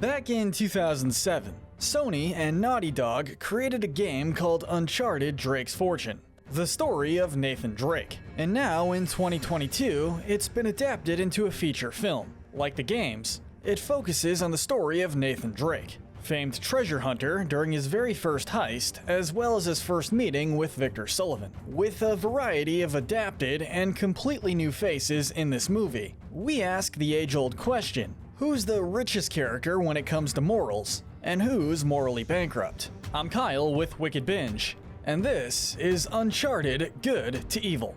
Back in 2007, Sony and Naughty Dog created a game called Uncharted: Drake's Fortune, the story of Nathan Drake. And now, in 2022, it's been adapted into a feature film. Like the games, it focuses on the story of Nathan Drake, famed treasure hunter during his very first heist, as well as his first meeting with Victor Sullivan. With a variety of adapted and completely new faces in this movie, we ask the age-old question: who's the richest character when it comes to morals, and who's morally bankrupt? I'm Kyle with Wicked Binge, and this is Uncharted: Good to Evil.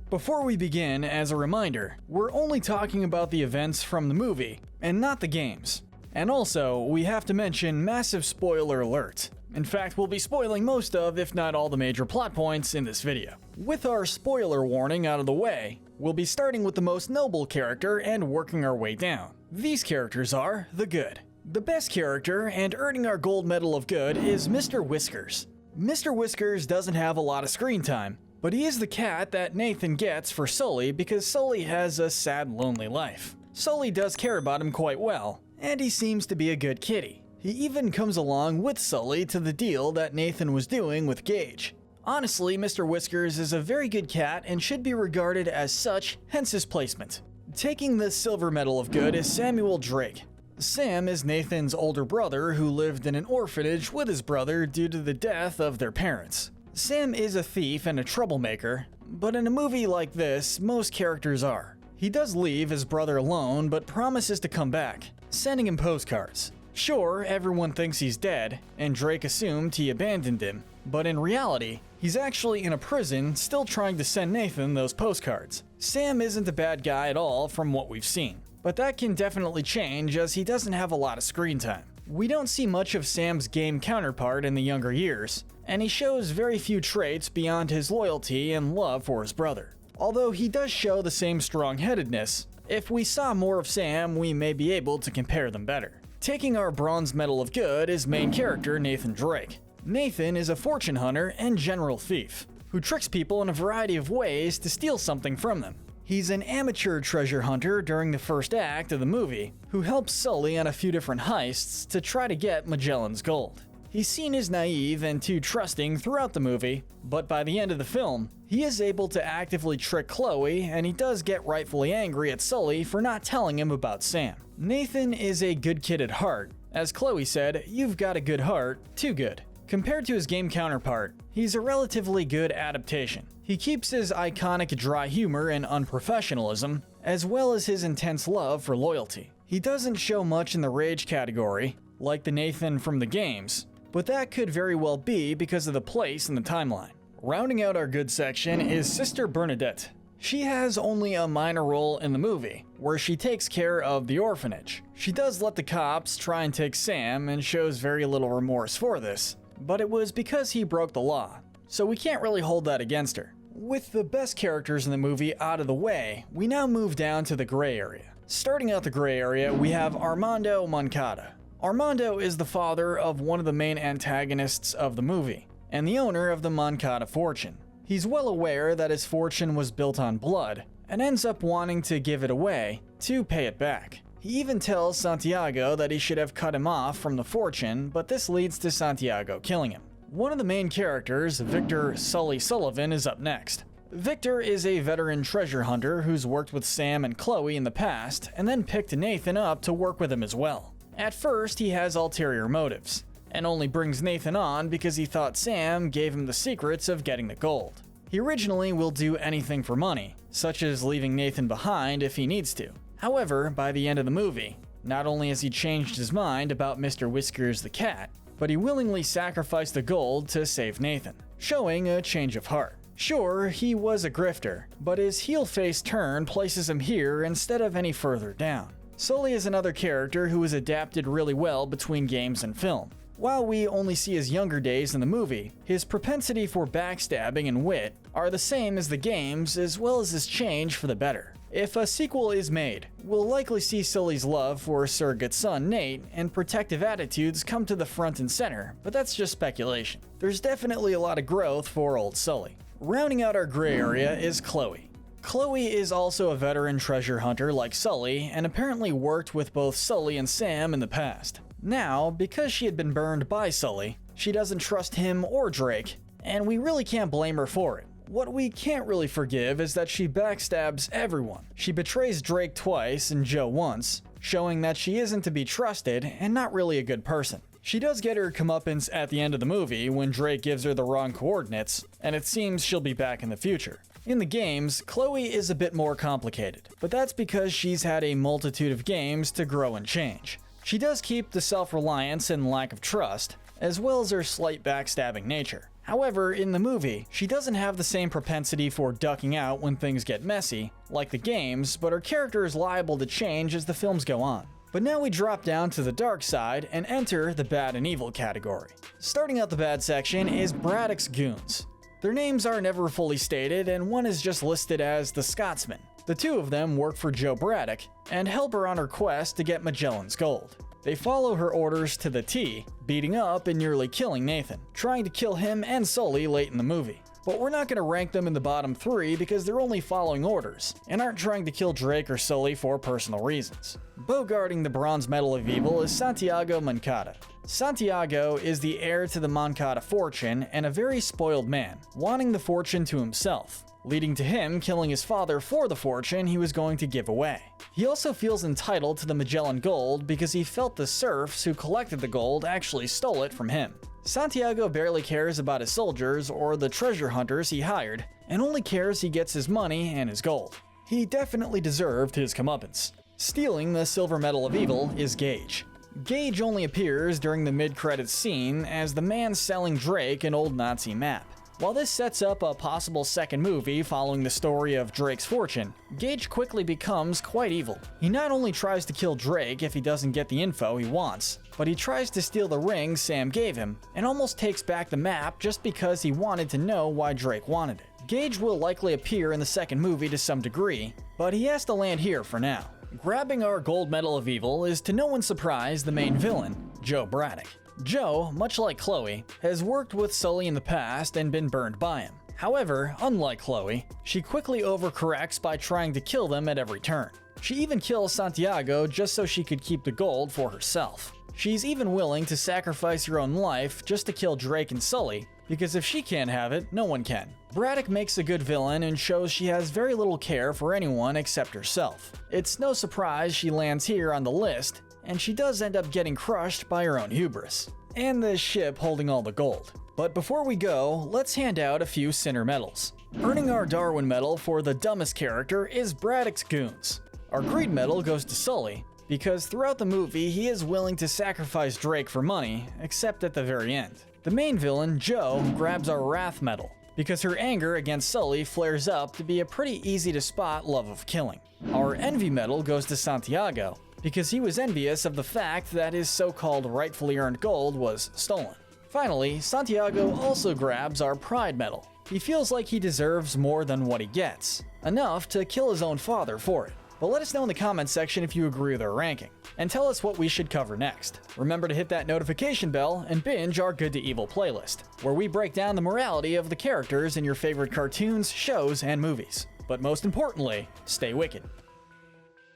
Before we begin, as a reminder, we're only talking about the events from the movie, and not the games. And also, we have to mention massive spoiler alert. In fact, we'll be spoiling most of, if not all, the major plot points in this video. With our spoiler warning out of the way, we'll be starting with the most noble character and working our way down. These characters are the good. The best character, and earning our gold medal of good, is Mr. Whiskers. Mr. Whiskers doesn't have a lot of screen time, but he is the cat that Nathan gets for Sully because Sully has a sad, lonely life. Sully does care about him quite well, and he seems to be a good kitty. He even comes along with Sully to the deal that Nathan was doing with Gage. Honestly, Mr. Whiskers is a very good cat and should be regarded as such, hence his placement. Taking the silver medal of good is Samuel Drake. Sam is Nathan's older brother who lived in an orphanage with his brother due to the death of their parents. Sam is a thief and a troublemaker, but in a movie like this, most characters are. He does leave his brother alone, but promises to come back, sending him postcards. Sure, everyone thinks he's dead, and Drake assumed he abandoned him, but in reality, he's actually in a prison still trying to send Nathan those postcards. Sam isn't a bad guy at all from what we've seen, but that can definitely change as he doesn't have a lot of screen time. We don't see much of Sam's game counterpart in the younger years, and he shows very few traits beyond his loyalty and love for his brother. Although he does show the same strong-headedness, if we saw more of Sam, we may be able to compare them better. Taking our bronze medal of good is main character Nathan Drake. Nathan is a fortune hunter and general thief, who tricks people in a variety of ways to steal something from them. He's an amateur treasure hunter during the first act of the movie, who helps Sully on a few different heists to try to get Magellan's gold. He's seen as naive and too trusting throughout the movie, but by the end of the film, he is able to actively trick Chloe, and he does get rightfully angry at Sully for not telling him about Sam. Nathan is a good kid at heart. As Chloe said, "You've got a good heart, too good." Compared to his game counterpart, he's a relatively good adaptation. He keeps his iconic dry humor and unprofessionalism, as well as his intense love for loyalty. He doesn't show much in the rage category, like the Nathan from the games, but that could very well be because of the place in the timeline. Rounding out our good section is Sister Bernadette. She has only a minor role in the movie, where she takes care of the orphanage. She does let the cops try and take Sam and shows very little remorse for this, but it was because he broke the law, so we can't really hold that against her. With the best characters in the movie out of the way, we now move down to the gray area. Starting out the gray area, we have Armando Moncada. Armando is the father of one of the main antagonists of the movie, and the owner of the Moncada fortune. He's well aware that his fortune was built on blood, and ends up wanting to give it away to pay it back. He even tells Santiago that he should have cut him off from the fortune, but this leads to Santiago killing him. One of the main characters, Victor Sullivan, is up next. Victor is a veteran treasure hunter who's worked with Sam and Chloe in the past, and then picked Nathan up to work with him as well. At first, he has ulterior motives, and only brings Nathan on because he thought Sam gave him the secrets of getting the gold. He originally will do anything for money, such as leaving Nathan behind if he needs to. However, by the end of the movie, not only has he changed his mind about Mr. Whiskers the cat, but he willingly sacrificed the gold to save Nathan, showing a change of heart. Sure, he was a grifter, but his heel-face turn places him here instead of any further down. Sully is another character who is adapted really well between games and film. While we only see his younger days in the movie, his propensity for backstabbing and wit are the same as the games, as well as his change for the better. If a sequel is made, we'll likely see Sully's love for his surrogate son Nate and protective attitudes come to the front and center, but that's just speculation. There's definitely a lot of growth for old Sully. Rounding out our gray area is Chloe. Chloe is also a veteran treasure hunter like Sully, and apparently worked with both Sully and Sam in the past. Now, because she had been burned by Sully, she doesn't trust him or Drake, and we really can't blame her for it. What we can't really forgive is that she backstabs everyone. She betrays Drake twice and Joe once, showing that she isn't to be trusted and not really a good person. She does get her comeuppance at the end of the movie when Drake gives her the wrong coordinates, and it seems she'll be back in the future. In the games, Chloe is a bit more complicated, but that's because she's had a multitude of games to grow and change. She does keep the self-reliance and lack of trust, as well as her slight backstabbing nature. However, in the movie, she doesn't have the same propensity for ducking out when things get messy, like the games, but her character is liable to change as the films go on. But now we drop down to the dark side and enter the bad and evil category. Starting out the bad section is Braddocks Goons. Their names are never fully stated, and one is just listed as the Scotsman. The two of them work for Joe Braddock and help her on her quest to get Magellan's gold. They follow her orders to the T, beating up and nearly killing Nathan, trying to kill him and Sully late in the movie. But we're not going to rank them in the bottom 3 because they're only following orders, and aren't trying to kill Drake or Sully for personal reasons. Bogarting the bronze medal of evil is Santiago Moncada. Santiago is the heir to the Moncada fortune and a very spoiled man, wanting the fortune to himself, leading to him killing his father for the fortune he was going to give away. He also feels entitled to the Magellan gold because he felt the serfs who collected the gold actually stole it from him. Santiago barely cares about his soldiers or the treasure hunters he hired, and only cares he gets his money and his gold. He definitely deserved his comeuppance. Stealing the silver medal of evil is Gage. Gage only appears during the mid-credits scene as the man selling Drake an old Nazi map. While this sets up a possible second movie following the story of Drake's fortune, Gage quickly becomes quite evil. He not only tries to kill Drake if he doesn't get the info he wants, but he tries to steal the ring Sam gave him, and almost takes back the map just because he wanted to know why Drake wanted it. Gage will likely appear in the second movie to some degree, but he has to land here for now. Grabbing our gold medal of evil is to no one's surprise the main villain, Joe Braddock. Joe, much like Chloe, has worked with Sully in the past and been burned by him. However, unlike Chloe, she quickly overcorrects by trying to kill them at every turn. She even kills Santiago just so she could keep the gold for herself. She's even willing to sacrifice her own life just to kill Drake and Sully, because if she can't have it, no one can. Braddock makes a good villain and shows she has very little care for anyone except herself. It's no surprise she lands here on the list, and she does end up getting crushed by her own hubris, and the ship holding all the gold. But before we go, let's hand out a few Sinner medals. Earning our Darwin medal for the dumbest character is Braddocks Goons. Our Greed medal goes to Sully, because throughout the movie he is willing to sacrifice Drake for money, except at the very end. The main villain, Joe, grabs our Wrath medal, because her anger against Sully flares up to be a pretty easy to spot love of killing. Our Envy medal goes to Santiago, because he was envious of the fact that his so-called rightfully earned gold was stolen. Finally, Santiago also grabs our Pride medal. He feels like he deserves more than what he gets, enough to kill his own father for it. But let us know in the comments section if you agree with our ranking, and tell us what we should cover next. Remember to hit that notification bell and binge our Good to Evil playlist, where we break down the morality of the characters in your favorite cartoons, shows, and movies. But most importantly, stay wicked.